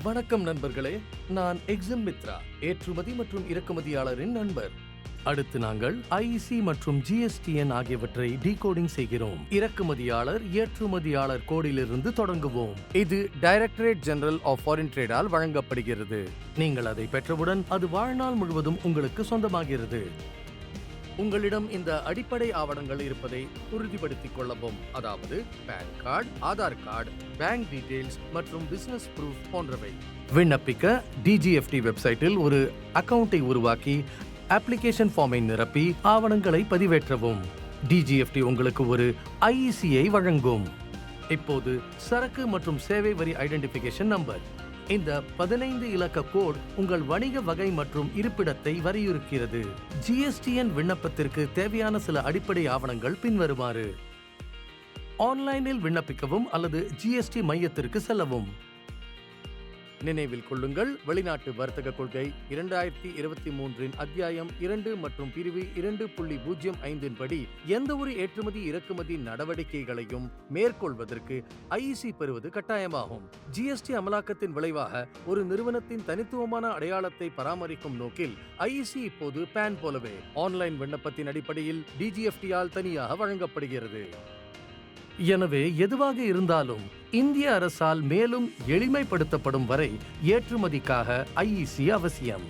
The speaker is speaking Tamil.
வணக்கம் நண்பர்களே, நான் எக்ஸிம் மித்ரா, ஏற்றுமதி மற்றும் இறக்குமதியாளரின் நண்பர். அடுத்து நாங்கள் ஐஇசி மற்றும் ஜிஎஸ்டிஎன் ஆகியவற்றை டீகோடிங் செய்கிறோம். இறக்குமதியாளர் ஏற்றுமதியாளர் கோடிலிருந்து தொடங்குவோம். இது டைரக்டரேட் ஜெனரல் ஆஃப் ஃபாரின் ட்ரேடால் வழங்கப்படுகிறது. நீங்கள் அதை பெற்றவுடன் அது வாழ்நாள் முழுவதும் உங்களுக்கு சொந்தமாகிறது. உங்களிடம் இந்த அடிப்படை ஆவணங்கள் இருப்பதை உறுதிப்படுத்திக் கொள்ளவும், அதாவது PAN card, Aadhaar card, bank details மற்றும் பிசினஸ் ப்ரூஃப் போன்றவை. விண்ணப்பிக்க டிஜிஎஃப்டி வெப்சைட்டில் ஒரு அக்கவுண்டை உருவாக்கி அப்ளிகேஷன் ஃபார்மை நிரப்பி ஆவணங்களை பதிவேற்றவும். டிஜிஎஃப்டி உங்களுக்கு ஒரு ஐஇசியை வழங்கும். இப்போது சரக்கு மற்றும் சேவை வரி ஐடென்டிஃபிகேஷன் நம்பர். இந்த 15 இலக்க கோட் உங்கள் வணிக வகை மற்றும் இருப்பிடத்தை வரையறுக்கிறது. ஜிஎஸ்டிஎன் விண்ணப்பத்திற்கு தேவையான சில அடிப்படை ஆவணங்கள் பின்வருமாறு. ஆன்லைனில் விண்ணப்பிக்கவும் அல்லது ஜிஎஸ்டி மையத்திற்கு செல்லவும். நினைவில் கொள்ளுங்கள், வெளிநாட்டு வர்த்தக கொள்கை 2023 அத்தியாயம் 2 மற்றும் பிரிவு 2.05 படி எந்த ஒரு ஏற்றுமதி இறக்குமதி நடவடிக்கைகளையும் மேற்கொள்வதற்கு ஐஇசி பெறுவது கட்டாயமாகும். ஜிஎஸ்டி அமலாக்கத்தின் விளைவாக ஒரு நிறுவனத்தின் தனித்துவமான அடையாளத்தை பராமரிக்கும் நோக்கில் ஐஇசி இப்போது பான் போலவே ஆன்லைன் விண்ணப்பத்தின் அடிப்படையில் டிஜிஎஃப்டியால் தனியாக வழங்கப்படுகிறது. எனவே எதுவாக இருந்தாலும் இந்திய அரசால் மேலும் எளிமைப்படுத்தப்படும் வரை ஏற்றுமதிக்காக ஐஇசி அவசியம்.